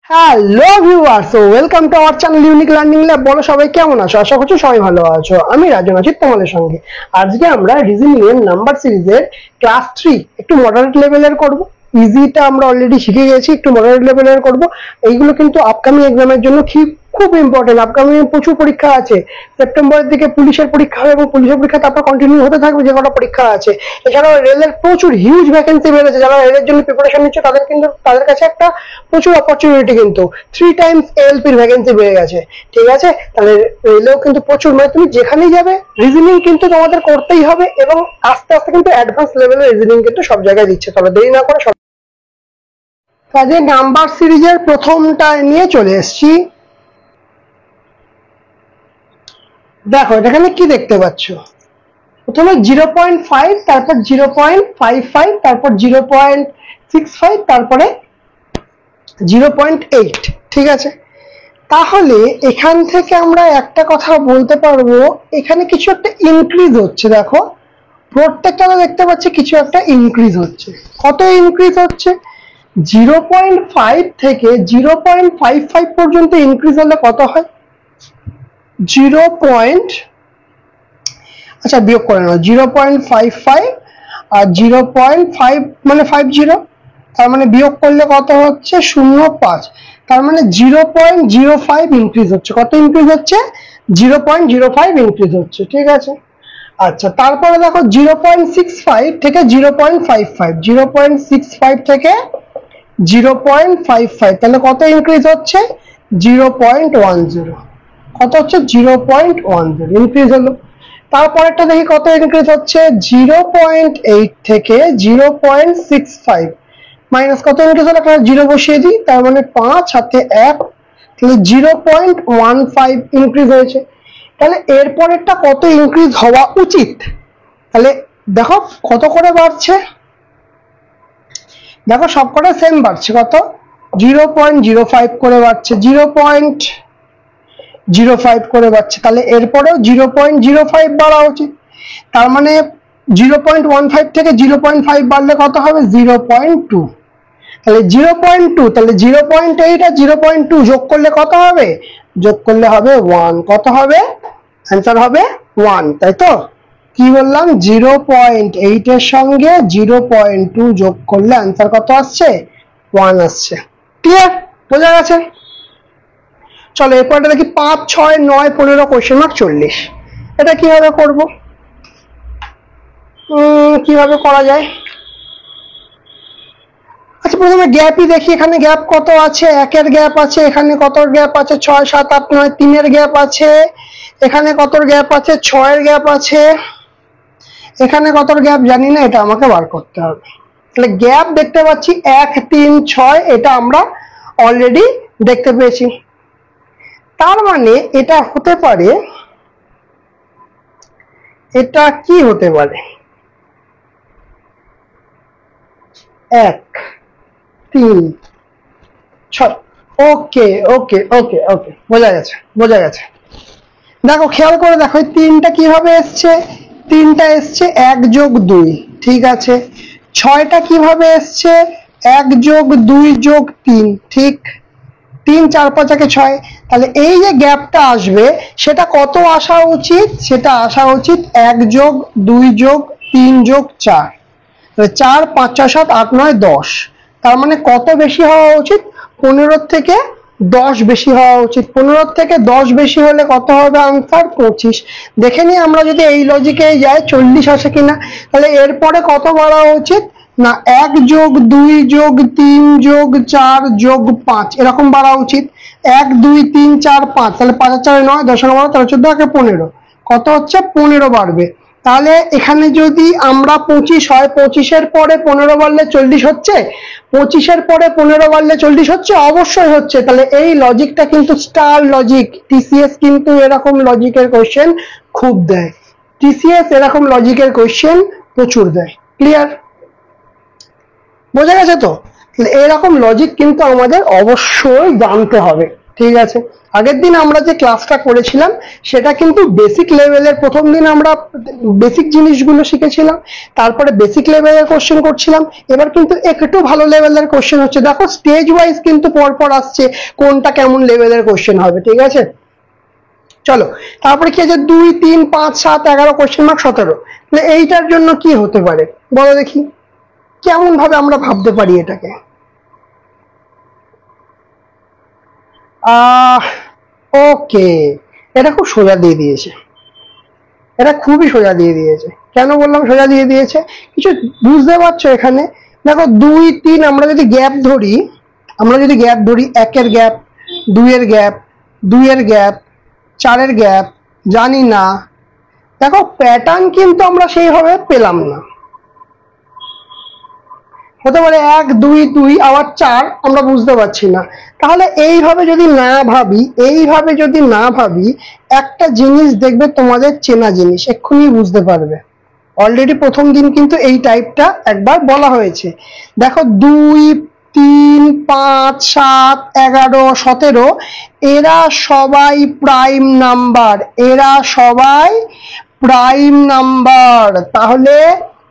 Hello viewers, so welcome to our channel unique learning lab. বলো সবাই কেমন আছো? আশা করছি সবাই ভালো আছো। আমি রাজন আছি তোমাদের সঙ্গে। আজকে আমরা রিজনিং এর নাম্বার সিরিজের ক্লাস 3 একটু মডারেট লেভেলের করব। ইজিটা আমরা অলরেডি শিখে গেছি, একটু মডারেট লেভেলের করব। এইগুলো কিন্তু আপকামিং এক্সামের জন্য খুব ইম্পর্টেন্ট। আপকামিং প্রচুর পরীক্ষা আছে। সেপ্টেম্বরের দিকে পুলিশের পরীক্ষা হবে এবং পুলিশের পরীক্ষা তারপর কন্টিনিউ হতে থাকবে যে কটা পরীক্ষা আছে। এছাড়াও রেলের প্রচুর হিউজ ভ্যাকেন্সি বেড়েছে। যারা রেলের জন্য প্রিপারেশন নিচ্ছে তাদের কাছে একটা প্রচুর অপরচুনিটি, কিন্তু 3 টাইমস এলপির ভ্যাকেন্সি বেড়ে গেছে। ঠিক আছে, তাহলে রেলেও কিন্তু প্রচুর, মানে তুমি যেখানেই যাবে রিজনিং কিন্তু তোমাদের করতেই হবে এবং আস্তে আস্তে কিন্তু অ্যাডভান্স লেভেলের রিজনিং কিন্তু সব জায়গায় দিচ্ছে। তবে দেরি না করে কাজে নাম্বার সিরিজের প্রথমটা নিয়ে চলে এসেছি। দেখো এখানে কি দেখতে পাচ্ছ, প্রথমে 0.5, তারপর 0.55, তারপর 0.65, তারপরে 0.8। ঠিক আছে, তাহলে এখান থেকে আমরা একটা কথা বলতে পারবো, এখানে কিছু একটা ইনক্রিজ হচ্ছে। দেখো প্রত্যেকটা দেখতে পাচ্ছি কিছু একটা ইনক্রিজ হচ্ছে। কত ইনক্রিজ হচ্ছে? 0.5 থেকে 0.55 পর্যন্ত ইনক্রিজ হলে কত হয়? আচ্ছা বিয়োগ করে নাও, 0.55 আর 0.5 মানে 50, তার মানে বিয়োগ করলে কত হচ্ছে? 0.5। তার মানে 0.05 ইনক্রিজ হচ্ছে। কত ইনক্রিজ হচ্ছে? 0.05 ইনক্রিজ হচ্ছে। ঠিক আছে, আচ্ছা তারপরে দেখো 0.65 থেকে 0.55, 0.65 থেকে 0.55, তাহলে কত ইনক্রিজ হচ্ছে? 0.10। কত হচ্ছে? 0.10 ইনক্রিজ হলো। তারপরেরটা দেখি কত ইনক্রিজ হচ্ছে? 0.8 থেকে 0.65 মাইনাস কত ইনক্রিজ হলো? একটা 0 বসিয়ে দিই, তার মানে 5 হাতে 1, তাহলে 0.15 ইনক্রিজ হয়েছে। তাহলে এরপরেরটা কত ইনক্রিজ হওয়া উচিত? তাহলে দেখো কত করে বাড়ছে, দেখো সবকটা সেম বাড়ছে। কত? 0.05 করে বাড়ছে, 0.05 করে বাড়ছে। তাহলে এরপরেও 0.05 বাড়া উচিত। তার মানে 0.15 থেকে 0.5 বাড়লে কত হবে? 0.2। তাহলে 0.2, তাহলে 0.8 আর 0.2 যোগ করলে কত হবে? যোগ করলে হবে 1। কত হবে? অ্যান্সার হবে 1, তাই তো? কি বললাম? 0.8 এর সঙ্গে 0.2 যোগ করলে অ্যান্সার কত আসছে? 1 আসছে। ক্লিয়ার? বোঝা গেছে? চলো এরপরটা দেখি 5, 6, 9, 15 কোয়েশ্চেন মার্ক 40। এটা কিভাবে করব? কিভাবে করা যায়? আচ্ছা প্রথমে গ্যাপই দেখি। এখানে গ্যাপ কত আছে? 1 এর গ্যাপ আছে, এখানে কত গ্যাপ আছে? 6, 7, 8, 9, 3 এর গ্যাপ আছে, এখানে কত গ্যাপ আছে? 6 এর গ্যাপ আছে, এখানে কত গ্যাপ জানি না, এটা আমাকে বার করতে হবে। তাহলে গ্যাপ দেখতে পাচ্ছি 1, 3, 6, এটা আমরা অলরেডি দেখতে পেয়েছি। তার মানে এটা হতে পারে, এটা কি হতে পারে? 1, 3, 6। ওকে ওকে ওকে ওকে, বোঝা গেছে বোঝা গেছে। দেখো খেয়াল করে দেখো এই 3টা কিভাবে এসছে? 3টা এসছে 1 যোগ 2। ঠিক আছে, 6টা কিভাবে এসছে? 1 যোগ 2 যোগ 3। ঠিক, 3, 4, 5 × 6। তাহলে এই যে গ্যাপটা আসবে সেটা কত আসা উচিত? সেটা আসা উচিত 1 যোগ 2 যোগ 3 যোগ 4। 4, 5, 6, 7, 8, 9, 10। তার মানে কত বেশি হওয়া উচিত? 15 থেকে 10 বেশি হওয়া উচিত। 15 থেকে 10 বেশি হলে কত হবে? আনসার 25। দেখে নিই আমরা যদি এই লজিকে যাই 40 আসে কিনা। তাহলে এরপরে কত বাড়া উচিত? না 1 যোগ 2 যোগ 3 যোগ 4 যোগ 5 এরকম বাড়া উচিত। 1, 2, 3, 4, 5, তাহলে 5 আর 4 9, 10 12, 13, 14, 15। কত হচ্ছে? 15 বাড়বে। তাহলে এখানে যদি আমরা 25 হয়, 25-এর পরে 15 বাড়লে 40 হচ্ছে, 25-এর পরে 15 বাড়লে 40 হচ্ছে, অবশ্যই হচ্ছে। তাহলে এই লজিকটা কিন্তু স্টার লজিক। টিসিএস কিন্তু এরকম লজিকের কোশ্চেন খুব দেয়। টিসিএস এরকম লজিকের কোশ্চেন প্রচুর দেয়। ক্লিয়ার? বোঝা গেছে তো? এরকম লজিক কিন্তু আমাদের অবশ্যই জানতে হবে। ঠিক আছে, আগের দিন আমরা যে ক্লাসটা করেছিলাম সেটা কিন্তু বেসিক লেভেলের, প্রথম দিন আমরা বেসিক জিনিসগুলো শিখেছিলাম, তারপরে বেসিক লেভেলের কোশ্চেন করছিলাম, এবার কিন্তু একটু ভালো লেভেলের কোশ্চেন হচ্ছে। দেখো স্টেজ ওয়াইজ কিন্তু পরপর আসছে কোনটা কেমন লেভেলের কোশ্চেন হবে, ঠিক আছে। চলো তারপরে কি আছে, 2, 3, 5, 7, 11 কোশ্চেন মার্ক 17। এইটার জন্য কি হতে পারে বলো দেখি, কেমন ভাবে আমরা ভাবতে পারি এটাকে। ওকে, এটা খুব সোজা দিয়ে দিয়েছে, এটা খুবই সোজা দিয়ে দিয়েছে। কেন বললাম সোজা দিয়ে দিয়েছে, কিছু বুঝতে পারছো এখানে? দেখো 2, 3 আমরা যদি গ্যাপ ধরি, 1-এর গ্যাপ, 2-এর গ্যাপ, 2-এর গ্যাপ, 4-এর গ্যাপ, জানি না। দেখো প্যাটার্ন কিন্তু আমরা সেইভাবে পেলাম না। হতে পারে 1, 2, 2 আবার 4 আমরা বুঝতে পারছি না। তাহলে এইভাবে যদি না ভাবি, একটা জিনিস দেখবে তোমাদের চেনা জিনিস এক্ষুনি বুঝতে পারবে। অলরেডি প্রথম দিন কিন্তু এই টাইপটা একবার বলা হয়েছে। দেখো 2, 3, 5, 7, 11, 17 এরা সবাই প্রাইম নাম্বার, তাহলে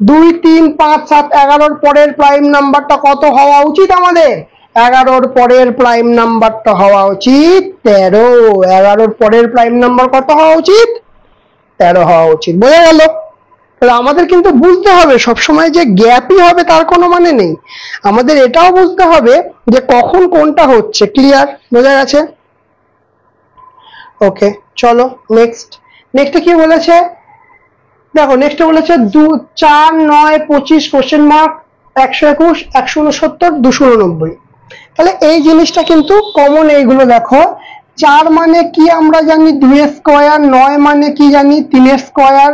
2, 3, 5, 7, 11 পরের প্রাইম নাম্বারটা কত হওয়া উচিত আমাদের? 11 পরের প্রাইম নাম্বারটা হওয়া উচিত 13। 11 পরের প্রাইম নাম্বার কত হওয়া উচিত? 13 হওয়া উচিত। বোঝা গেল? তাহলে আমাদের কিন্তু বুঝতে হবে সবসময় যে গ্যাপই হবে তার কোনো মানে নেই, আমাদের এটাও বুঝতে হবে যে কখন কোনটা হচ্ছে। ক্লিয়ার? বোঝা গেছে? ওকে চলো নেক্সট কি বলেছে দেখো, নেক্সট বলেছে 4, 9, 25 কোশ্চেন মার্ক, 121, 169, 289। তাহলে এই জিনিসটা কিন্তু কমন। এইগুলো দেখো, 4 মানে কি আমরা জানি 2 স্কোয়ার, 9 মানে কি জানি 3 স্কোয়ার,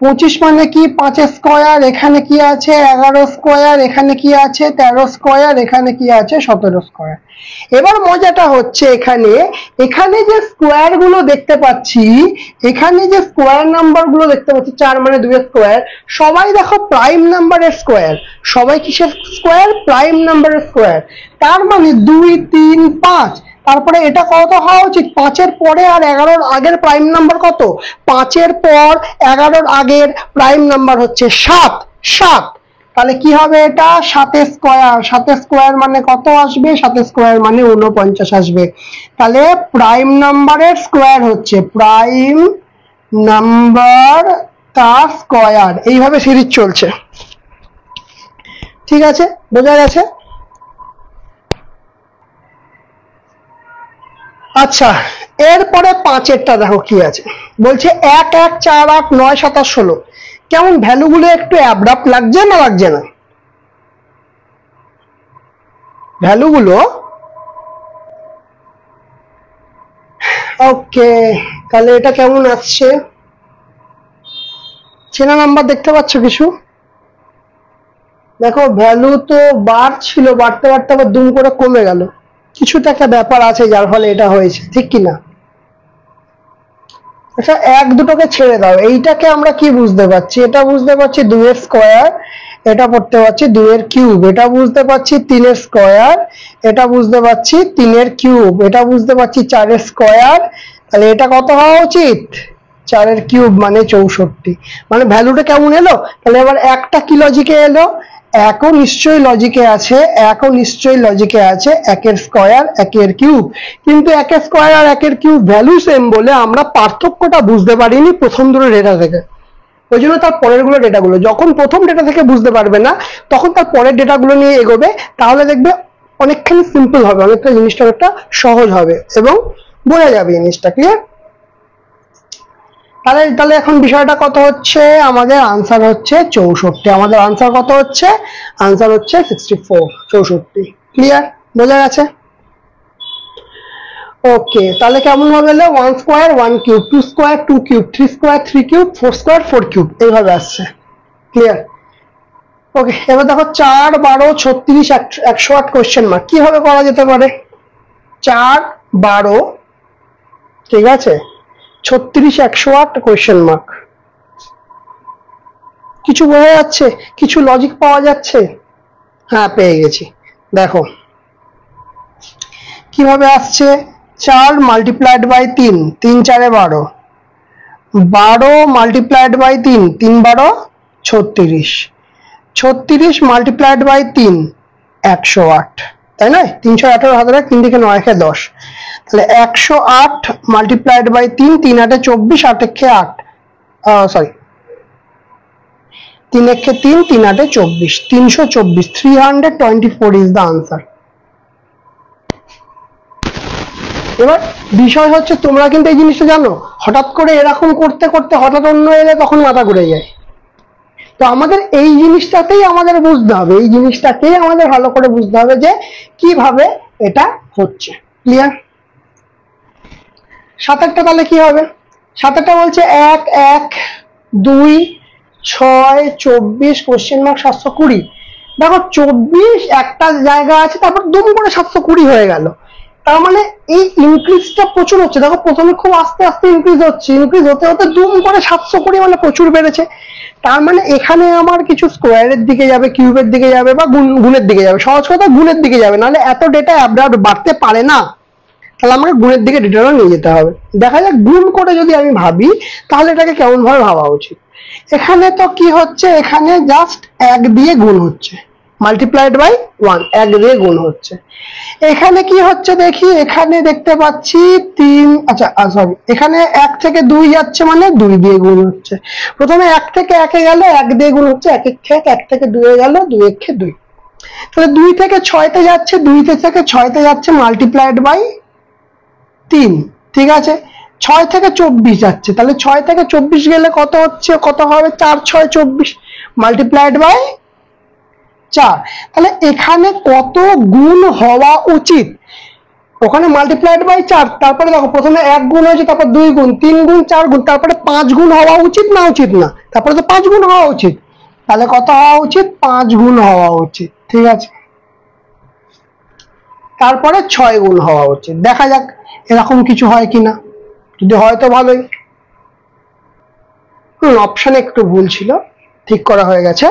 25 মানে কি 5 স্কোয়ার, এখানে কি আছে 11 স্কোয়ার, এখানে কি আছে 13 স্কোয়ার, এখানে কি আছে 17 স্কোয়ার। এবার মজাটা হচ্ছে এখানে যে স্কোয়ার গুলো দেখতে পাচ্ছি, এখানে যে স্কোয়ার নাম্বার গুলো দেখতে পাচ্ছি, 4 মানে 2 স্কোয়ার, সবাই দেখো প্রাইম নাম্বারের স্কোয়ার। সবাই কিসের স্কোয়ার? প্রাইম নাম্বারের স্কোয়ার। তার মানে 2, 3, 5, তারপরে এটা কত হওয়া উচিত? 5-এর পরে আর 11-র আগের প্রাইম নাম্বার কত? 5-এর পর 11-র আগের প্রাইম নাম্বার হচ্ছে 7। তাহলে কি হবে এটা? 7 স্কোয়ার। 7 স্কোয়ার মানে কত আসবে? 7 স্কোয়ার মানে 49 আসবে। তাহলে প্রাইম নাম্বারের স্কোয়ার হচ্ছে প্রাইম নাম্বার তার স্কোয়ার। এইভাবে সিরিজ চলছে, ঠিক আছে? বোঝা গেছে? আচ্ছা, এরপরে 5-এরটা দেখো কি আছে, বলছে 1, 1, 4, 8, 9, 27, 16। কেমন ভ্যালুগুলো একটু অ্যাবরাপ্ট লাগছে না লাগছে না? ভ্যালুগুলো ওকে, তাহলে এটা কেমন আসছে? চেনা নাম্বার দেখতে পাচ্ছ কিছু? দেখো ভ্যালু তো বাড়ছিল, বাড়তে বাড়তে আবার দুম করে কমে গেল। কিছু তো একটা ব্যাপার আছে যার ফলে এটা হয়েছে, ঠিক কিনা? আচ্ছা 1, 2টোকে ছেড়ে দাও, এইটাকে আমরা কি বুঝতে পারছি? এটা বুঝতে পারছি 2 স্কোয়ার, এটা পড়তে পারছি 2 কিউব, এটা বুঝতে পারছি 3 স্কোয়ার, এটা বুঝতে পারছি 3 কিউব, এটা বুঝতে পারছি 4 স্কোয়ার। তাহলে এটা কত হওয়া উচিত? 4 কিউব মানে 64। মানে ভ্যালুটা কেমন এলো? তাহলে এবার একটা কি লজিকে এলো? একও নিশ্চয়ই লজিকে আছে, 1-এর স্কোয়ার 1-এর কিউব। কিন্তু 1-এর স্কোয়ার আর 1-এর কিউব ভ্যালু সেম বলে আমরা পার্থক্যটা বুঝতে পারিনি প্রথম দুটো ডেটা থেকে। ওই জন্য তার পরের গুলো ডেটাগুলো যখন প্রথম ডেটা থেকে বুঝতে পারবে না, তখন তার পরের ডেটাগুলো নিয়ে এগোবে, তাহলে দেখবে অনেকখানি সিম্পল হবে, অনেকটা জিনিসটা অনেকটা সহজ হবে এবং বোঝা যাবে জিনিসটা। ক্লিয়ার? তাহলে এখন বিষয়টা কত হচ্ছে? আমাদের আনসার হচ্ছে 64। আমাদের আনসার কত হচ্ছে? আনসার হচ্ছে 64। ক্লিয়ার? বোঝা গেছে? ওকে, তাহলে কেমন ভাবে এলো? 1 square 1 cube, 2 square 2 cube, 3 square 3 cube, 4 square 4 cube, এইভাবে আসছে। ক্লিয়ার? ওকে, এবার দেখো 4, 12, 36, 108 কোশ্চেন মার্ক কিভাবে করা যেতে পারে? 4, 12, ঠিক আছে, 36, 108 কোশ্চেন মার্ক। কিছু বোঝা যাচ্ছে? কিছু লজিক পাওয়া যাচ্ছে? হ্যাঁ পেয়ে গেছি। দেখো কিভাবে আসছে, 4 multiplied by 3, 3 4 12, 12 multiplied by 3, 3 12 36, 36 multiplied by 3 108, তাই না? 318 হাতে 3 থেকে 9 কে 10, তাহলে 108 মাল্টিপ্লাইড বাই 3, 3 8 24, 8 কে 8, সরি 3 কে 3, 3 8 24, 324, 324 is the answer. এবার বিষয় হচ্ছে তোমরা কিন্তু এই জিনিসটা জানো, হঠাৎ করে এরকম করতে করতে হঠাৎ অন্য এলে তখন মাথা ঘুরে যায়। তো আমাদের এই জিনিসটাতেই আমাদের বুঝতে হবে, এই জিনিসটাকেই আমাদের ভালো করে বুঝতে হবে যে কিভাবে এটা হচ্ছে। ক্লিয়ার? 7টা তাহলে কি হবে? 7টা বলছে 1 1 2 6 24 কোশ্চেন মার্ক 720। দেখো 24 একটা জায়গা আছে, তারপর দুম করে 720 হয়ে গেল। তার মানে এই ইনক্রিজটা প্রচুর হচ্ছে। দেখো প্রথমে খুব আস্তে আস্তে ইনক্রিজ হচ্ছে, ইনক্রিজ হতে হতে দুম করে 720 মানে প্রচুর বেড়েছে। তার মানে এখানে আমার কিছু স্কোয়ারের দিকে যাবে, কিউবের দিকে যাবে, বা গুণের দিকে যাবে। সহজ কথা গুণের দিকে যাবে, নাহলে এত ডেটা অ্যাবরাপ্ট বাড়তে পারে না। তাহলে আমাকে গুণের দিকে ডেটাটা নিয়ে যেতে হবে। দেখা যাক গুণ করে যদি আমি ভাবি তাহলে এটাকে কেমন ভাবে ভাবা উচিত। এখানে তো কি হচ্ছে, এখানে জাস্ট 1 দিয়ে গুণ হচ্ছে, মাল্টিপ্লাইড বাই 1, 1 দিয়ে গুণ হচ্ছে। এখানে কি হচ্ছে দেখি, এখানে দেখতে পাচ্ছি 3, আচ্ছা সরি, এখানে 1 থেকে 2 যাচ্ছে মানে 2 দিয়ে গুণ হচ্ছে। প্রথমে 1 থেকে 1 এ গেল, 1 দিয়ে গুণ হচ্ছে, 1 1 থেকে 2 এ গেল, 2 1 2। তাহলে 2 থেকে 6 তে যাচ্ছে, 2 থেকে 6 তে যাচ্ছে মাল্টিপ্লাইড বাই 3, ঠিক আছে। 6 থেকে 24 যাচ্ছে, তাহলে 6 থেকে 24 গেলে কত হচ্ছে, কত হবে, 4 6 24 মাল্টিপ্লাইড বাই 4। তাহলে এখানে কত গুণ হওয়া উচিত? ওখানে মাল্টিপ্লাইড বাই 4, তারপরে দেখো প্রথমে 1 গুণ হয়েছে, তারপর 2 গুণ, 3 গুণ, 4 গুণ, তারপরে 5 গুণ হওয়া উচিত না উচিত না? তারপরে তো 5 গুণ হওয়া উচিত। তাহলে কত হওয়া উচিত? 5 গুণ হওয়া উচিত, ঠিক আছে। তারপরে 6 গুণ হওয়া উচিত। দেখা যাক এরকম কিছু হয় কিনা, যদি হয় তো ভালোই। অপশনে একটু ভুল ছিল, ঠিক করা হয়ে গেছে।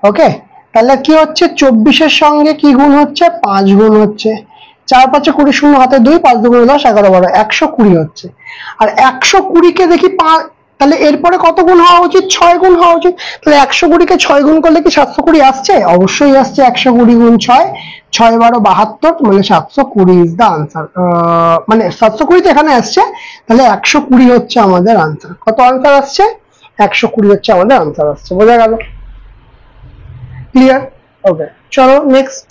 ওকে, তাহলে কি হচ্ছে, 24-এর সঙ্গে কি গুণ হচ্ছে, 5 গুণ হচ্ছে। 4 5 20, 0 হাতে 2, 5 2 10, 11 12, 120 হচ্ছে। আর 120-কে দেখি, তাহলে এরপরে কত গুণ হওয়া উচিত? 6 গুণ হওয়া উচিত। তাহলে 120-কে 6 গুণ করলে কি 720 আসছে? অবশ্যই আসছে। 120 গুণ 6, 6 12 72, মানে 720 ইজ দ্য আনসার। মানে 720 তো এখানে আসছে, তাহলে 120 হচ্ছে আমাদের আনসার। কত আনসার আসছে? 120 হচ্ছে আমাদের আনসার আসছে। বোঝা গেল? ক্লিয়ার? ওকে, চলো নেক্সট।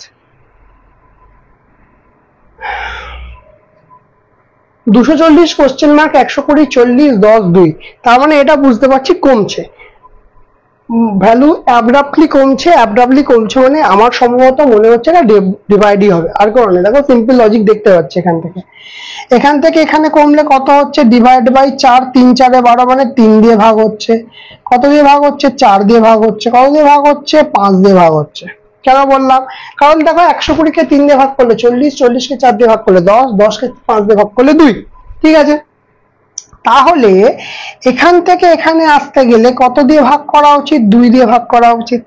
240 question mark 120 40 10 2। তার মানে এটা বুঝতে পারছি কমছে, ভ্যালু অ্যাবরাপ্টলি কমছে। অ্যাবরাপ্টলি কমছে মানে আমার সম্ভবত মনে হচ্ছে না ডিভাইডই হবে, আর কোনো নেই। দেখো সিম্পল লজিক দেখতে পাচ্ছি এখান থেকে এখানে কমলে কত হচ্ছে, ডিভাইড বাই 4, 3 4 12, মানে 3 দিয়ে ভাগ হচ্ছে। কত দিয়ে ভাগ হচ্ছে? 4 দিয়ে ভাগ হচ্ছে। কত দিয়ে ভাগ হচ্ছে? 5 দিয়ে ভাগ হচ্ছে। কেন বললাম? কারণ দেখো 120-কে 3 দিয়ে ভাগ করলে 40, 40-কে 4 দিয়ে ভাগ করলে 10, 10-কে 5 দিয়ে ভাগ করলে 2, ঠিক আছে। তাহলে এখান থেকে এখানে আসতে গেলে কত দিয়ে ভাগ করা উচিত? 2 দিয়ে ভাগ করা উচিত।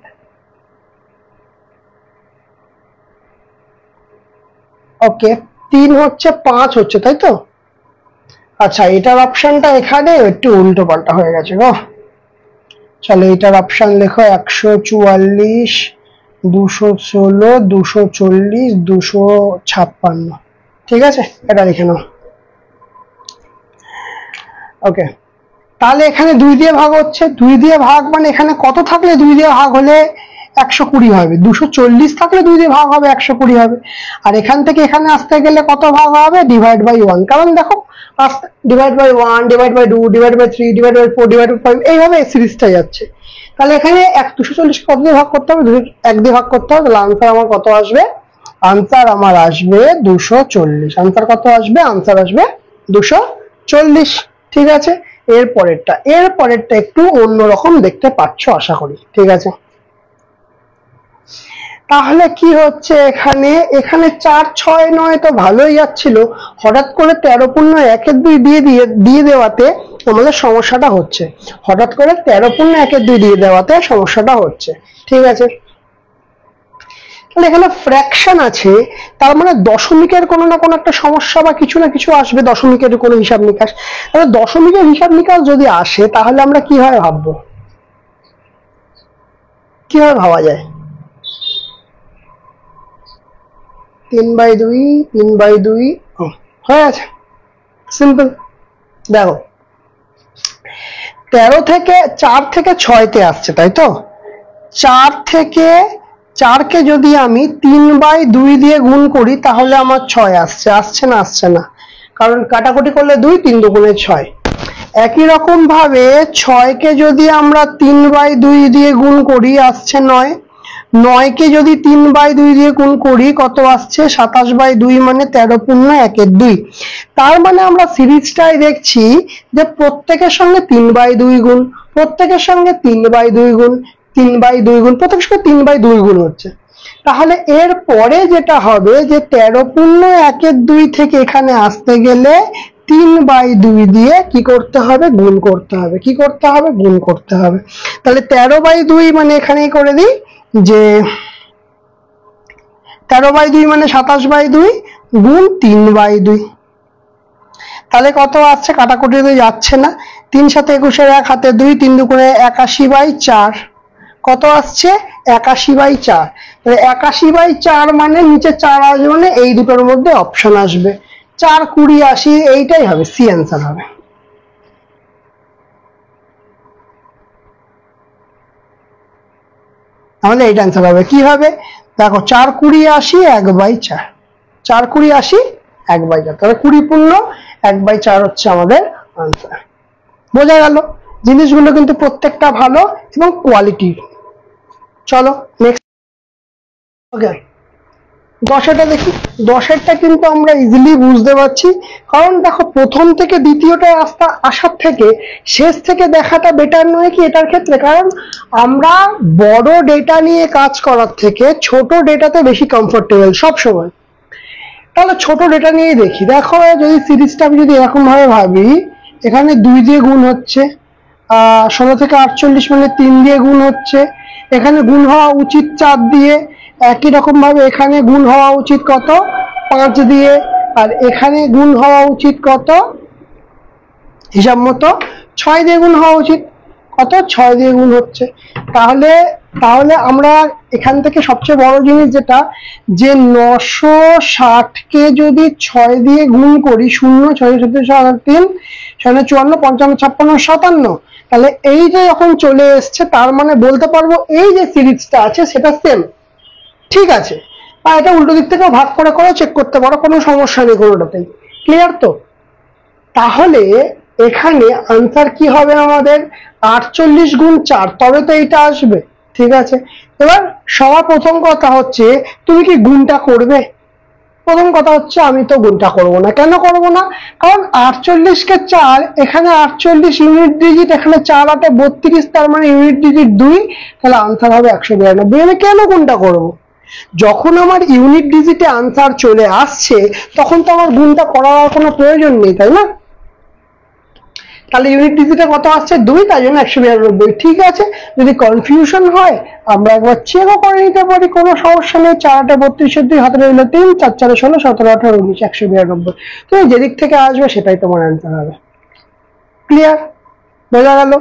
ওকে, 3 হচ্ছে, 5 হচ্ছে, তাই তো? আচ্ছা, এটার অপশনটা এখানে একটু উল্টো পাল্টা হয়ে গেছে গো। চলো এটার অপশন লেখো 144, 216, 240, 256, ঠিক আছে, এটা লিখে নাও। ওকে, তাহলে এখানে 2 দিয়ে ভাগ হচ্ছে। 2 দিয়ে ভাগ মানে এখানে কত থাকলে 2 দিয়ে ভাগ হলে 120 হবে? 240 থাকলে 2 দিয়ে ভাগ হবে, 120 হবে। আর এখান থেকে এখানে আসতে গেলে কত ভাগ হবে? Divide by 1। কারণ দেখো divide by 1, divide by 2, divide by 3, divide by 4, divide by 5, এইভাবে সিরিজটা যাচ্ছে। তাহলে এখানে 240 কত দিয়ে ভাগ করতে হবে? 1 দিয়ে ভাগ করতে হবে। তাহলে আনসার আমার কত আসবে? আনসার আমার আসবে 240। আনসার কত আসবে? আনসার আসবে 240, ঠিক আছে। এর পরেরটা একটু অন্যরকম দেখতে পাচ্ছ আশা করি, ঠিক আছে। তাহলে কি হচ্ছে, এখানে 4 6 9 তো ভালোই যাচ্ছিল, হঠাৎ করে 13 পূর্ণ 1 এর 2 দিয়ে দেওয়াতে আমাদের সমস্যাটা হচ্ছে। হঠাৎ করে 13 পূর্ণ 1 এর 2 দিয়ে দেওয়াতে সমস্যাটা হচ্ছে, ঠিক আছে। তাহলে এখানে ফ্র্যাকশন আছে, তার মানে দশমিকের কোনো না কোনো একটা সমস্যা বা কিছু না কিছু আসবে, দশমিকের কোনো হিসাব নিকাশ। তাহলে দশমিকের হিসাব নিকাশ যদি আসে তাহলে আমরা কিভাবে ভাববো, কিভাবে ভাবা যায়? 3/2 3/2 হয়ে আছে, সিম্পল। দেখো 13 থেকে 4 থেকে 6-তে আসছে, তাই তো? 4 থেকে 4কে যদি আমি 3/2 দিয়ে গুণ করি তাহলে আমার 6 আসছে, আসছে না? আসছে না, কারণ কাটাকুটি করলে 2, 3 দুগুণে 6। একই রকম ভাবে 6কে যদি আমরা 3/2 দিয়ে গুণ করি আসছে 9, 9কে যদি 3/2 দিয়ে গুণ করি কত আসছে? 27/2, মানে 13 পূর্ণ 1/2। তার মানে আমরা সিরিজটাই দেখছি যে প্রত্যেকের সঙ্গে 3/2 গুণ, প্রত্যেকের সঙ্গে 3/2 গুণ, 3/2 গুণ, প্রত্যেকের সঙ্গে 3/2 গুণ হচ্ছে। তাহলে এর পরে যেটা হবে যে 13 পূর্ণ 1/2 থেকে এখানে আসতে গেলে 3/2 দিয়ে কি করতে হবে? গুণ করতে হবে। কি করতে হবে? গুণ করতে হবে। তাহলে 13/2 মানে এখানেই করে দিই যে 13/2 মানে 27/2 গুণ 3/2। তাহলে কত আসছে? কাটাকুটিতে যাচ্ছে না, 3 7 21, 1 হাতে 2, 3 দুগুণে 81/4। কত আসছে? 81/4। তাহলে 81/4 মানে নিচে 4 আসবে, মানে এই দুটোর মধ্যে অপশন আসবে 4, 20, 80, এইটাই হবে, সি অ্যান্সার হবে। তাহলে এইটা অ্যান্সার হবে। কি হবে? দেখো 4, 20, 80, 1/4, 4, 20, 80, 1/4, তাহলে 20 পূর্ণ 1/4 হচ্ছে আমাদের আনসার। বোঝা গেল? জিনিসগুলো কিন্তু প্রত্যেকটা ভালো এবং কোয়ালিটির। চলো নেক্সট। ওকে, 10এরটা দেখি। 10এরটা কিন্তু আমরা ইজিলি বুঝতে পারছি, কারণ দেখো প্রথম থেকে দ্বিতীয়টা আসার থেকে শেষ থেকে দেখাটা বেটার নয় কি এটার ক্ষেত্রে? কারণ আমরা বড় ডেটা নিয়ে কাজ করার থেকে ছোট ডেটাতে বেশি কমফোর্টেবল সব সময়। তাহলে ছোট ডেটা নিয়েই দেখি। দেখো যদি সিরিজটা আমি যদি এরকম ভাবে ভাবি, এখানে 2 দিয়ে গুণ হচ্ছে, 16 থেকে 48 মানে 3 দিয়ে গুণ হচ্ছে, এখানে গুণ হওয়া উচিত 4 দিয়ে, একই রকম ভাবে এখানে গুণ হওয়া উচিত কত? 5 দিয়ে, আর এখানে গুণ হওয়া উচিত কত? হিসাব মতো 6 দিয়ে গুণ হওয়া উচিত। কত? 6 দিয়ে গুণ হচ্ছে। তাহলে তাহলে আমরা এখান থেকে সবচেয়ে বড় জিনিস যেটা, যে 960কে যদি 6 দিয়ে গুণ করি, 0 6 7 3 6 54 55 56 57, তাহলে এই যে যখন চলে এসছে তার মানে বলতে পারবো এই যে সিরিজটা আছে সেটা সেম। ঠিক আছে, আর এটা উল্টো দিক থেকে ভাগ করে করে চেক করতে পারো, কোনো সমস্যা নেই কোনোটাতেই। ক্লিয়ার তো? তাহলে এখানে আনসার কি হবে আমাদের? 48 গুণ 4, তবে তো এইটা আসবে। ঠিক আছে, এবার সবার প্রথম কথা হচ্ছে তুমি কি গুণটা করবে? প্রথম কথা হচ্ছে আমি তো গুণটা করব না। কেন করব না? কারণ 48কে 4, এখানে 48 ইউনিট ডিজিট, এখানে 4 8 32, তার মানে ইউনিট ডিজিট 2, তাহলে আনসার হবে 192। আমি কেন গুণটা করব? যখন আমার ইউনিট ডিজিটে আনসার চলে আসছে তখন তো আমার গুণটা করার কোনো প্রয়োজন নেই, তাই না? তাহলে ইউনিট ডিজিটে কত আসছে? 2, তাই জন্য 192। ঠিক আছে, যদি কনফিউশন হয় আমরা একবার চেকও করে নিতে পারি, কোনো সমস্যা নেই। 4 8 32, 2 হাতে রইল 3, 4 4 16, 17 18 19, 192। তো যেদিক থেকে আসবে সেটাই তোমার অ্যান্সার হবে। ক্লিয়ার? বোঝা গেল?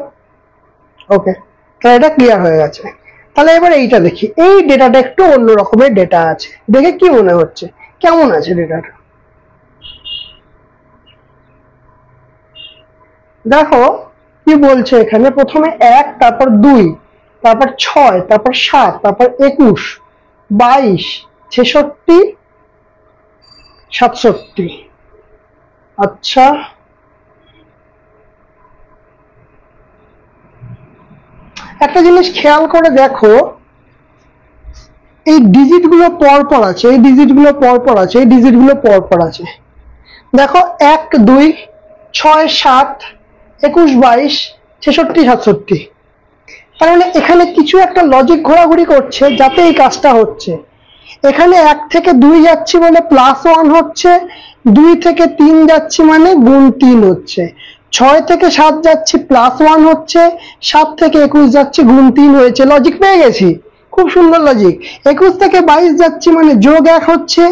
ওকে, তাহলে এটা ক্লিয়ার হয়ে গেছে। তাহলে এবার এইটা দেখি। এই ডেটাটা একটু অন্য রকমের ডেটা আছে, দেখে কি মনে হচ্ছে? কেমন আছে ডেটাটা? দেখো কি বলছে এখানে, প্রথমে 1, তারপর 2, তারপর 6, তারপর 7, তারপর 21, 22, 66, 67। আচ্ছা, একটা জিনিস খেয়াল করে দেখো, এই ডিজিট গুলো পরপর আছে, এই ডিজিট গুলো পরপর আছে, এই ডিজিট গুলো পরপর আছে। দেখো 1 2 6 7 21 22 66 67, তার মানে এখানে কিছু একটা লজিক ঘোরাঘুরি করছে যাতে এই কাজটা হচ্ছে। এখানে 1 থেকে 2 যাচ্ছি বলে +1 হচ্ছে, 2 থেকে 3 যাচ্ছি মানে গুণ 3 হচ্ছে, 6 থেকে 7 যাচ্ছি +1 হচ্ছে, 7 থেকে 21 যাচ্ছি গুণ 3 হয়েছে। লজিক পেয়ে গেছি, খুব সুন্দর লজিক। 21 থেকে 22 যাচ্ছি মানে যোগ 1 হচ্ছে,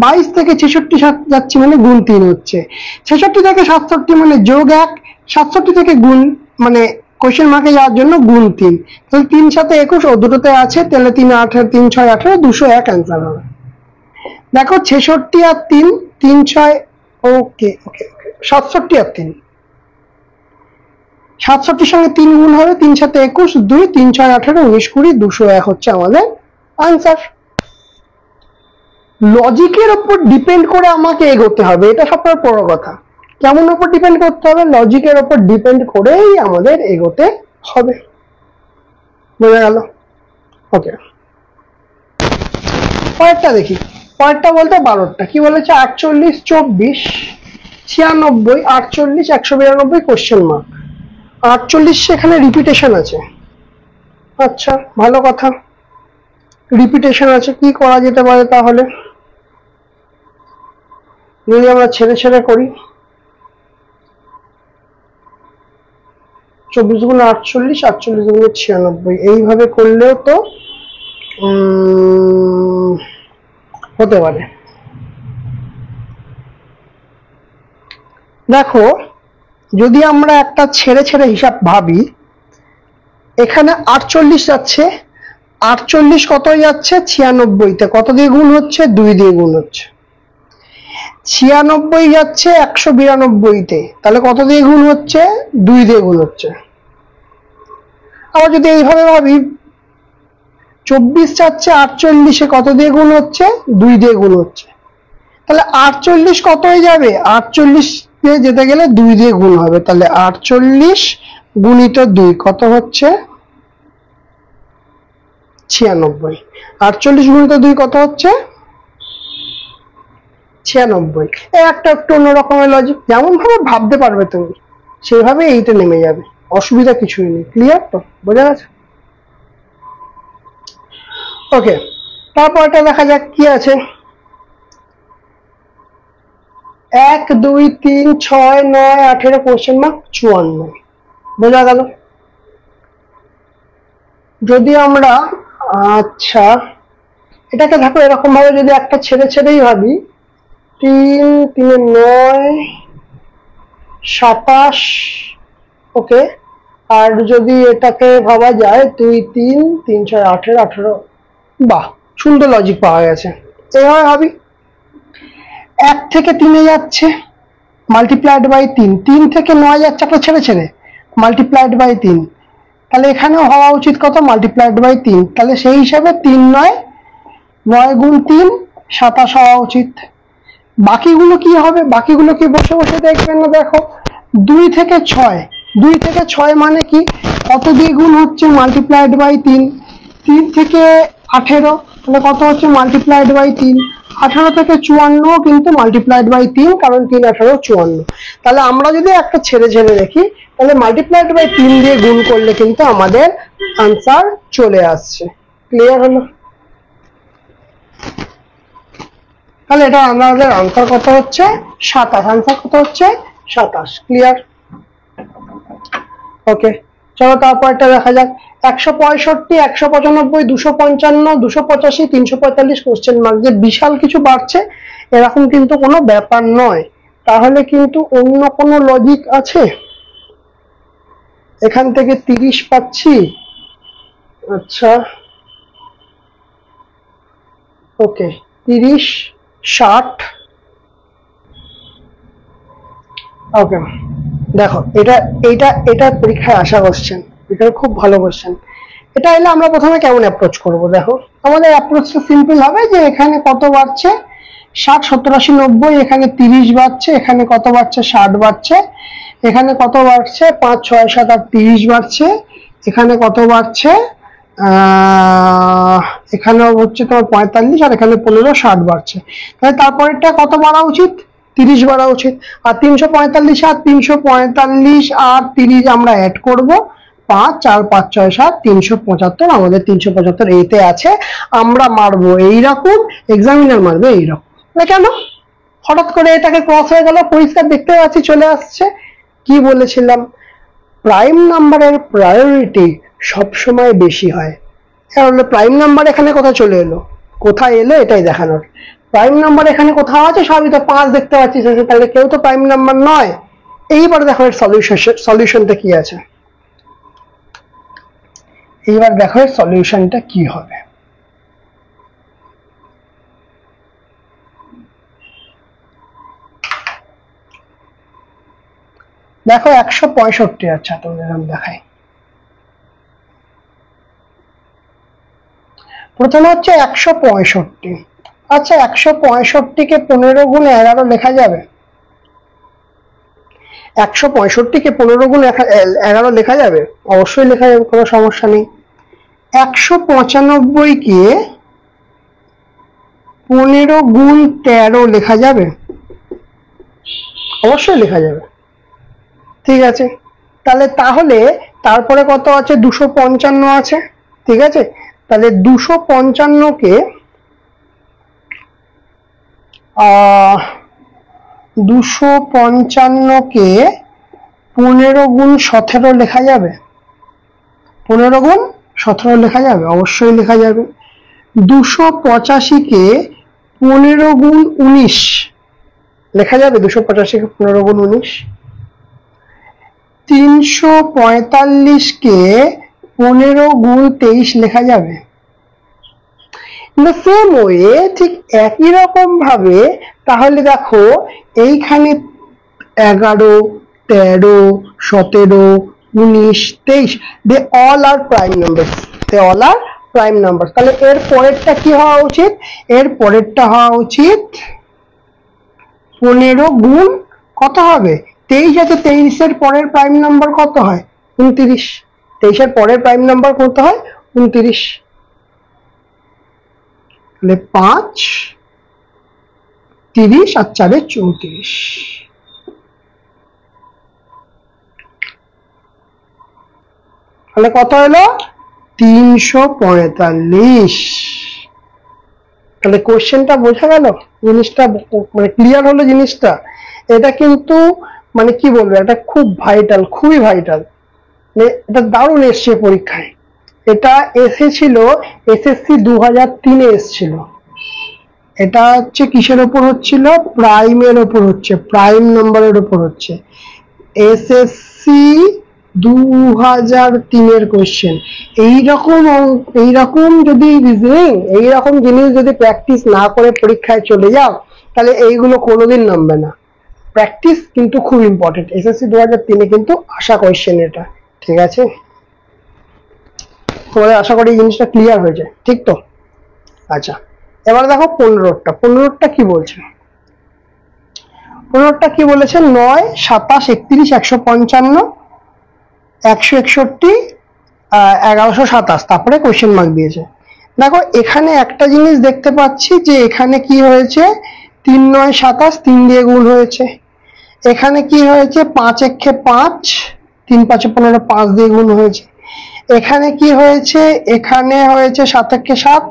22 থেকে 66 যাচ্ছি মানে গুণ 3 হচ্ছে, 66 থেকে 67 মানে যোগ 1, 67 থেকে গুণ মানে কোশ্চেন মার্কে যাওয়ার জন্য গুণ 3, তাহলে 3 সাথে 21 ও দুটোতে আছে, তাহলে 3 8 3 6 18 201 অ্যান্সার হবে। দেখো 66 আর 3 3 6 ওকে ওকে ওকে 67 আর 3, 67 সঙ্গে 3 গুণ হবে, 3 সাথে 21 2 3 6 18 19 20 201 হচ্ছে আমাদের আনসার। লজিকের উপর ডিপেন্ড করে আমাকে এগোতে হবে, এটা সবথেকে বড় কথা। কেমন উপর ডিপেন্ড করতে হবে? লজিকের উপর ডিপেন্ড করেই আমাদের এগোতে হবে। বোঝা গেল? ওকে, পরেরটা দেখি। পরেরটা বলতে 12টা কি বলেছে? 48 24 96 48 192 কোশ্চেন মার্ক। 48 সেখানে রিপিটেশন আছে। আচ্ছা, ভালো কথা, রিপিটেশন আছে। কি করা যেতে পারে তাহলে? যদি আমরা ছেড়ে ছেড়ে করি, 24 গুণ 48 48 গুণ 96, এইভাবে করলেও তো হতে পারে। দেখো, যদি আমরা একটা ছেড়ে ছেড়ে হিসাব ভাবি, এখানে 48 যাচ্ছে, 48 কত যাচ্ছে? 96তে, কত দিয়ে গুণ হচ্ছে? 2 দিয়ে গুণ হচ্ছে। 96 যাচ্ছে 192তে, তাহলে কত দিয়ে গুণ হচ্ছে? 2 দিয়ে গুণ হচ্ছে। আবার যদি এইভাবে ভাবি, 24 যাচ্ছে 48-এ, কত দিয়ে গুণ হচ্ছে? 2 দিয়ে গুণ হচ্ছে। তাহলে 48 কত হয়ে যাবে? 48 দিয়ে যেতে গেলে 2 দিয়ে গুণ হবে, তাহলে 48 গুণিত 2 কত হচ্ছে? 96। 48 গুণিত 2 কত হচ্ছে? 96। একটা একটু অন্য রকমের লজিক, যেমন ভাবে ভাবতে পারবে তুমি সেইভাবে এইটা নেমে যাবে, অসুবিধা কিছুই নেই। ক্লিয়ার তো? বোঝা গেছে? ওকে, তারপরটা দেখা যাক কি আছে। 1 2 3 6 9 18 কোশ্চেন মার্ক 54। বোঝা গেল? যদি আমরা আচ্ছা এটাকে দেখো এরকম ভাবে, যদি একটা ছেড়ে ছেড়েই ভাবি, 3 3 9 27, ওকে। আর যদি এটাকে ভাবা যায় 2 3 3 6 18 18, বাহ, সুন্দর লজিক পাওয়া গেছে। এইভাবে ভাবি, 1 থেকে 3-এ যাচ্ছে, মাল্টিপ্লাইড বাই 3, 3 থেকে 9 যাচ্ছে একটা ছেড়ে ছেড়ে, মাল্টিপ্লাইড বাই 3, তাহলে এখানেও হওয়া উচিত কত? মাল্টিপ্লাইড বাই 3, তাহলে সেই হিসাবে 3 9 9 গুণ 3 27 হওয়া উচিত। বাকিগুলো কি হবে? বাকিগুলো কি বসে বসে দেখবেন না? দেখো, 2 থেকে 6, 2 থেকে 6 মানে কি? কত দিয়ে গুণ হচ্ছে? Multiplied by 3। 3 থেকে 18, তাহলে কত হচ্ছে? Multiplied by 3। 18 থেকে 54 কিন্তু মাল্টিপ্লাইড বাই 3, কারণ 3 18 54। তাহলে আমরা যদি একটা ছেড়ে ছেড়ে দেখি, তাহলে মাল্টিপ্লাইড বাই 3 দিয়ে গুণ করলে কিন্তু আমাদের আনসার চলে আসছে। ক্লিয়ার হলো? তাহলে এটা আমাদের আনসার কত হচ্ছে? 27। আনসার কত হচ্ছে? 27। ক্লিয়ার? ওকে, চলো তারপরটা দেখা যাক। 165 195 255 285 345 কোশ্চেন মার্ক। যে বিশাল কিছু বাড়ছে এরকম কিন্তু কোনো ব্যাপার নয়। তাহলে কিন্তু অন্য কোনো লজিক আছে? এখান থেকে 30 পাচ্ছি, আচ্ছা ওকে, 30 60, ওকে। দেখো, এটা এটা এটা পরীক্ষায় আসা কোশ্চেন, এটা খুব ভালো কোশ্চেন। এটা এলে আমরা প্রথমে কেমন অ্যাপ্রোচ করব? দেখো, আমাদের অ্যাপ্রোচটা সিম্পল হবে, যে এখানে কত বাড়ছে? 60 70 80 90, এখানে 30 বাড়ছে, এখানে কত বাড়ছে? 60 বাড়ছে, এখানে কত বাড়ছে? 5 6 7 8 30 বাড়ছে, এখানে কত বাড়ছে? এখানে হচ্ছে তোমার 45, আর এখানে 15 60 বাড়ছে। তাহলে তারপরেরটা কত বাড়া উচিত? 30 বাড়া উচিত। আর 345 আর 345 আর 30 আমরা অ্যাড করব, 5 4 5 6 7 375। আমাদের 375 এতে আছে। আমরা মারবো এইরকম, এক্সামিনার মারবে এইরকম। কেন হঠাৎ করে এটাকে ক্রস হয়ে গেল? পরিষ্কার দেখতে পাচ্ছি চলে আসছে। কি বলেছিলাম? প্রাইম নাম্বারের প্রায়োরিটি সবসময় বেশি হয়। তাহলে প্রাইম নাম্বার এখানে কোথায় চলে এলো, কোথায় এলো এটাই দেখানোর। প্রাইম নাম্বার এখানে কোথাও আছে, সবই তো 5 দেখতে পাচ্ছি শেষে, তাহলে কেউ তো প্রাইম নাম্বার নয়। এইবার দেখো এর সলিউশনটা কি আছে, এইবার দেখো এর সলিউশনটা কি হবে। দেখো 165, আচ্ছা তোমাদের আমি দেখাই। প্রথমে হচ্ছে 165। আচ্ছা 165কে 15 গুণ 11 লেখা যাবে? 165কে 15 গুণ 11 লেখা যাবে? অবশ্যই লেখা যাবে, কোনো সমস্যা নেই। 195কে 15 গুণ 13 লেখা যাবে? অবশ্যই লেখা যাবে। ঠিক আছে, তাহলে তারপরে কত আছে? 255 আছে। ঠিক আছে, তাহলে 255কে 15 গুণ 17 লেখা যাবে? 15 গুণ 17 লেখা যাবে? অবশ্যই লেখা যাবে। 285কে 15 গুণ 19 লেখা যাবে? 285কে 15 গুণ 19। 345কে 15 গুণ 23 লেখা যাবে? সেম ওয়ে, ঠিক একই রকম ভাবে তাহলে দেখো এইখানে 11, 13, 17, 19, 23, they all are prime number, they all are prime number. তাহলে এর পরেরটা কি হওয়া উচিত? এর পরেরটা হওয়া উচিত 15 গুণ কত হবে? 23 আছে, 23 এর পরের প্রাইম নাম্বার কত হয়? 29। 23 এর পরের প্রাইম নাম্বার কত হয়? 29। তাহলে 5, 30 আর 4 34। তাহলে কত হলো? 345। তাহলে কোশ্চেনটা বোঝা গেল, জিনিসটা মানে ক্লিয়ার হলো জিনিসটা। এটা কিন্তু মানে কি বলবো, এটা খুব ভাইটাল, খুবই ভাইটাল, এটা দারুণ এসছে পরীক্ষায়। এটা এসেছিল এসএসসি 2003-এ এসেছিল। এটা হচ্ছে কিসের ওপর হচ্ছিল? প্রাইমের ওপর হচ্ছে, প্রাইম নাম্বারের ওপর হচ্ছে। এসএসসি 2003-এর কোশ্চেন। এইরকম যদি রিজনিং, এইরকম জিনিস যদি প্র্যাকটিস না করে পরীক্ষায় চলে যাও, তাহলে এইগুলো কোনোদিন নামবে না। প্র্যাকটিস কিন্তু খুব ইম্পর্টেন্ট। এসএসসি 2003-এ কিন্তু আসা কোশ্চেন এটা। ঠিক আছে, তোমাদের আশা করি এই জিনিসটা ক্লিয়ার হয়েছে, ঠিক তো? আচ্ছা, এবার দেখো 15টা কি বলছে। 15টা কি বলেছে? 9, 27, 31, 155, 161, 1127, তারপরে কোশ্চেন মার্ক দিয়েছে। দেখো এখানে একটা জিনিস দেখতে পাচ্ছি যে এখানে কি হয়েছে? 3, 9, 27, 3 দিয়ে গুণ হয়েছে। এখানে কি হয়েছে? 5 একে 5, 3, 5, 15, 5 দিয়ে গুণ হয়েছে। এখানে কি হয়েছে? এখানে হয়েছে 7 একে 7,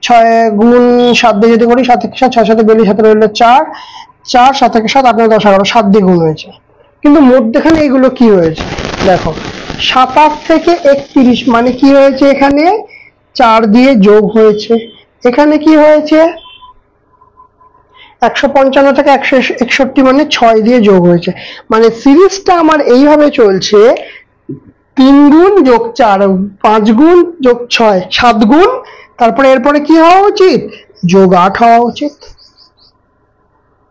6 গুণ 7 দিয়ে যদি করি 7 একে 7, 6 7 42, 17 হলো 4, 4, 7 একে 7, 8, 9, 10, 11, 7 দিয়ে গুণ হয়েছে। কিন্তু মধ্যখানে এগুলো কি হয়েছে? দেখো 27 থেকে 31 মানে কি হয়েছে? এখানে 4 দিয়ে যোগ হয়েছে। এখানে কি হয়েছে? 155 থেকে 161 মানে 6 দিয়ে যোগ হয়েছে। মানে সিরিজটা আমার এইভাবে চলছে, 3 গুণ যোগ 4, 5 গুণ যোগ 6, 7 গুণ, তারপরে এরপরে কি হওয়া উচিত? যোগ 8 হওয়া উচিত,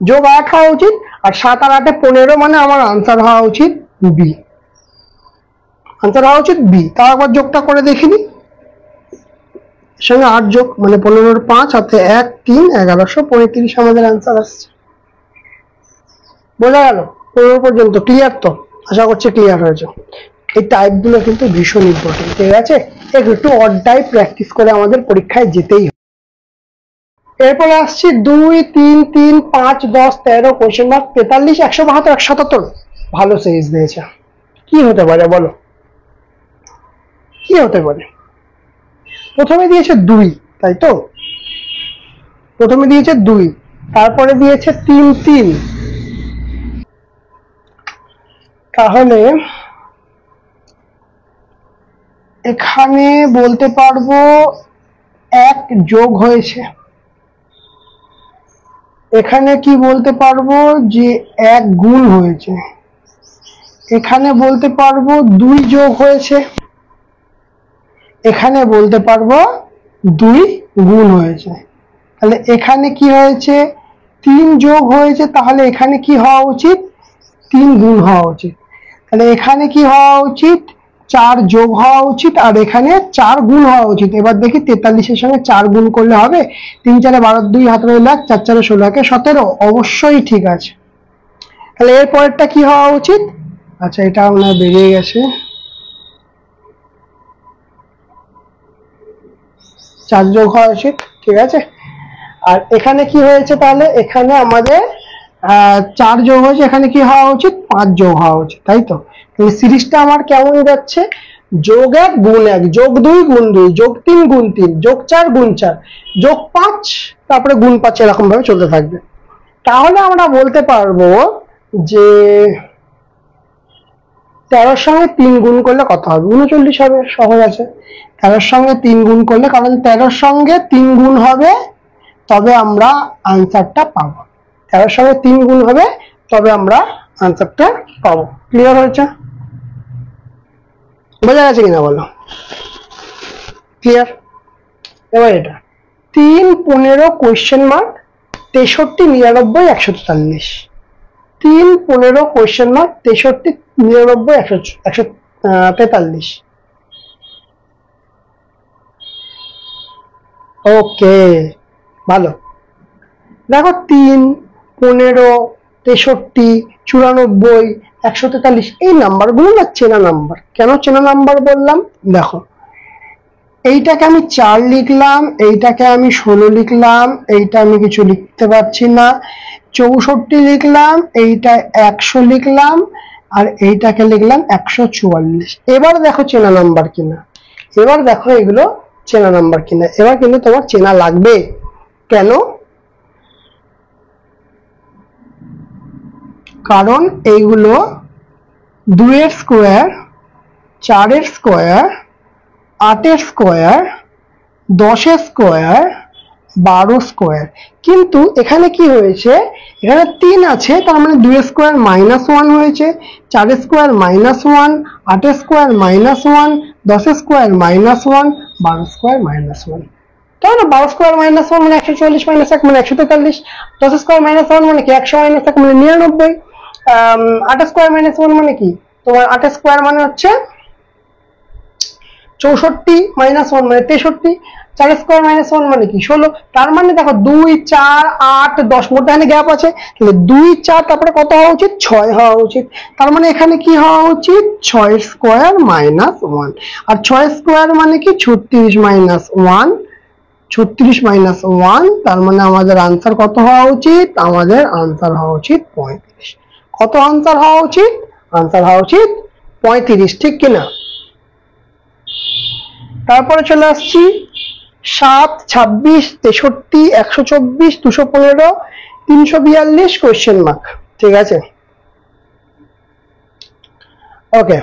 যোগ 8 হওয়া উচিত। আর 7 আর 8 15 মানে আমার আনসার হওয়া উচিত বি, আনসার হওয়া উচিত বি। তাও একবার যোগটা করে দেখিনি, সঙ্গে 8 যোগ মানে 15 5 হাতে 1, 3, 1135 আমাদের আনসার আসছে। বোঝা গেল 15 পর্যন্ত? ক্লিয়ার তো? আশা করছি ক্লিয়ার হয়েছে। এই টাইপগুলো কিন্তু ভীষণ ইম্পর্টেন্ট। ঠিক আছে, একটু অড টাইপ প্র্যাকটিস করে আমাদের পরীক্ষায় যেতেই হবে। এরপরে আসছি 2, 3, 3, 5, 10, 13 কোশ্চেন মার্ক 43, 172, 177। ভালো সিরিজ দিয়েছে। কি হতে পারে বলো? কি হতে পারে? প্রথমে দিয়েছে 2, তাই তো? প্রথমে দিয়েছে 2, তারপরে দিয়েছে 3, 3। তাহলে এখানে বলতে পারবো 1 যোগ হয়েছে, এখানে কি বলতে পারবো যে 1 গুণ হয়েছে, এখানে বলতে পারবো 2 যোগ হয়েছে, এখানে বলতে পারবো 2 গুণ হয়েছে। তাহলে এখানে কি হয়েছে 3 যোগ হয়েছে, তাহলে এখানে কি হওয়া উচিত 3 গুণ হওয়া উচিত। তাহলে এখানে কি হওয়া উচিত 4 যোগ হওয়া উচিত, আর এখানে 4 গুণ হওয়া উচিত। এবার দেখি 43-এর সঙ্গে 4 গুণ করলে হবে? 3 4 12 2 হাতে রইল 1, 4 4 16 17, অবশ্যই ঠিক আছে। তাহলে এর পরেরটা কি হওয়া উচিত? আচ্ছা এটা আপনার বেরিয়ে গেছে, 4 যোগ হওয়া উচিত, ঠিক আছে। আর এখানে কি হয়েছে তাহলে এখানে আমাদের 4 যোগ হয়েছে, এখানে কি হওয়া উচিত 5 যোগ হওয়া উচিত, তাই তো। তাহলে সিরিজটা আমার কেমন যাচ্ছে? যোগ 1 গুণ 1, যোগ 2 গুণ 2, যোগ 3 গুণ 3, যোগ 4 গুণ 4, যোগ 5, তারপরে গুণ 5, এরকম ভাবে চলতে থাকবে। তাহলে আমরা বলতে পারবো যে 13-র সঙ্গে 3 গুণ করলে কত হবে? 39 হবে, সহজ আছে। 13-র সঙ্গে 3 গুণ করলে, কারণ 13-র সঙ্গে 3 গুণ হবে তবে আমরা আনসারটা পাবো, 13-র সঙ্গে 3 গুণ হবে তবে আমরা আনসারটা পাবো। ক্লিয়ার হয়েছে? বোঝা গেছে কিনা বলো? ক্লিয়ার? এবার এটা 3 15 কোয়েশ্চেন মার্ক 63 99 143, 3 15 কোয়েশ্চেন মার্ক 63 99 143। ওকে, ভালো। দেখো 3 15 63 94 143 এই নাম্বারগুলো না চেনা নাম্বার। কেন চেনা নাম্বার বললাম? দেখো এইটাকে আমি 4 লিখলাম, এইটাকে আমি 16 লিখলাম, এইটা আমি কিছু লিখতে পারছি না, 64 লিখলাম, এইটা 100 লিখলাম, আর এইটাকে লিখলাম 144। এবার দেখো চেনা নাম্বার কিনা, এবার দেখো এগুলো চেনা নাম্বার কিনা। এবার কিন্তু তোমার চেনা লাগবে। কেন? কারণ এইগুলো 2-এর স্কোয়ার, 4-এর স্কোয়ার, 8-এর স্কোয়ার, 10-এর স্কোয়ার, 12 স্কোয়ার। কিন্তু এখানে কি হয়েছে, এখানে 3 আছে, তার মানে 2-এর স্কোয়ার -1 হয়েছে, 4-এর স্কোয়ার -1, 8-এর স্কোয়ার -1, 10-এর স্কোয়ার -1, 12 স্কোয়ার -1। তাই না? 12 স্কোয়ার -1 মানে 144 -1 মানে 143, 10 স্কোয়ার -1 মানে কি 100 -1 মানে 99, 8 স্কোয়ার -1 মানে কি তোমার 8 স্কোয়ার মানে হচ্ছে 64 -1 মানে 63, 4 স্কোয়ার -1 মানে কি 16। তার মানে দেখো 2 4 8 10 মধ্যে গ্যাপ আছে, তাহলে 2 4 তারপরে কত হওয়া উচিত 6 হওয়া উচিত। তার মানে এখানে কি হওয়া উচিত 6 স্কোয়ার -1, আর 6 স্কোয়ার মানে কি 36 -1, 36 -1, তার মানে আমাদের আনসার কত হওয়া উচিত? আমাদের আনসার হওয়া উচিত 35। কত আনসার হওয়া উচিত? আনসার হওয়া উচিত 35, ঠিক কিনা? তারপরে চলে আসছি 7 26 63 124 215 342 কোয়েশ্চেন মার্ক, ঠিক আছে। ওকে,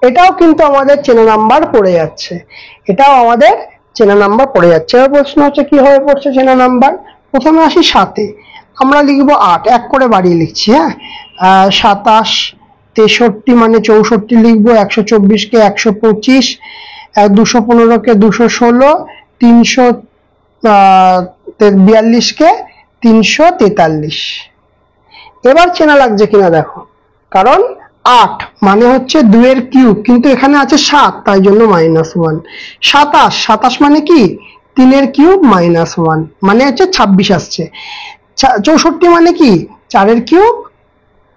এটাও কিন্তু আমাদের চেনা নাম্বার পড়ে যাচ্ছে, এটাও আমাদের চেনা নাম্বার পড়ে যাচ্ছে। এবার প্রশ্ন হচ্ছে কিভাবে পড়ছে চেনা নাম্বার। প্রথমে আসি 7-এ, আমরা লিখবো 8, এক করে বাড়িয়ে লিখছি। হ্যাঁ, 27 63 মানে 64 লিখবো, 124 কে 125, 215 কে 216, 342 কে 343। এবার চেনা লাগছে কিনা দেখো, কারণ 8 মানে হচ্ছে 2 এর কিউব, কিন্তু এখানে আছে 7 তাই জন্য -1। 27 মানে কি 3 এর কিউব -1 মানে হচ্ছে 26 আসছে। 64 মানে কি 4 এর কিউব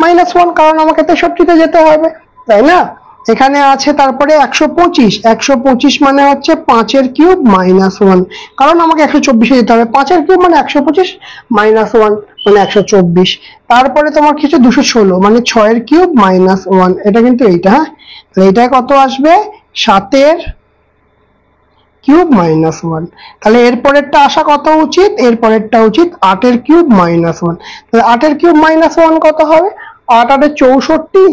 -1, কারণ আমাকে 63-তে যেতে হবে, তাই না। এখানে আছে তারপরে 125 মানে হচ্ছে 5 এর কিউব -1, কারণ আমাকে 124-এ যেতে হবে, 5 এর কিউব মানে 125 -1 মানে 124। তারপরে তোমার কিছু 216 মানে 6 এর কিউব -1, এটা কিন্তু এইটা। হ্যাঁ, তাহলে এটাই কত আসবে 7 এর কিউব -1। তাহলে এর পরেরটা আসা কত উচিত? এর পরেরটা উচিত 8 এর কিউব -1। তাহলে 8 এর কিউব -1 কত হবে? 8 8 64,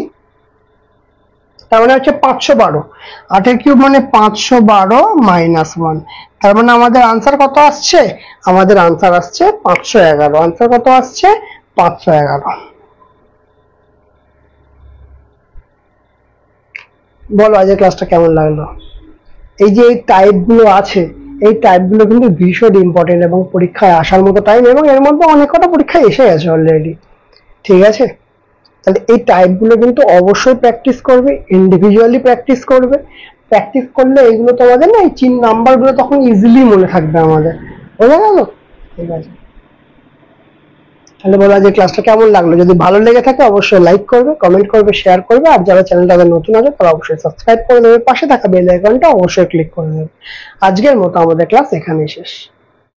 তার মানে হচ্ছে 512। 8 কিউব মানে 512 মাইনাস 1। তার মানে আমাদের আনসার কত আসছে? আমাদের আনসার আসছে 511। আনসার কত আসছে? 511। বলো আজকের ক্লাসটা কেমন লাগলো? এই যে এই টাইপ গুলো আছে, এই টাইপ গুলো কিন্তু ভীষণ ইম্পর্টেন্ট এবং পরীক্ষায় আসার মতো টাইম, এবং এর মধ্যে অনেক কটা পরীক্ষায় এসে গেছে অলরেডি। ঠিক আছে, তাহলে এই টাইপ গুলো কিন্তু অবশ্যই প্র্যাকটিস করবে, ইন্ডিভিজুয়ালি প্র্যাকটিস করবে। প্র্যাকটিস করলে এগুলো তোমাদের না, এই নাম্বার গুলো তখন ইজিলি মনে থাকবে আমাদের। বোঝা গেল? ঠিক আছে, তাহলে বলা যে ক্লাসটা কেমন লাগলো। যদি ভালো লেগে থাকে অবশ্যই লাইক করবে, কমেন্ট করবে, শেয়ার করবে, আর যারা চ্যানেলটাতে নতুন আছে তারা অবশ্যই সাবস্ক্রাইব করে দেবে, পাশে থাকা বেল আইকনটা অবশ্যই ক্লিক করে দেবে। আজকের মতো আমাদের ক্লাস এখানেই শেষ।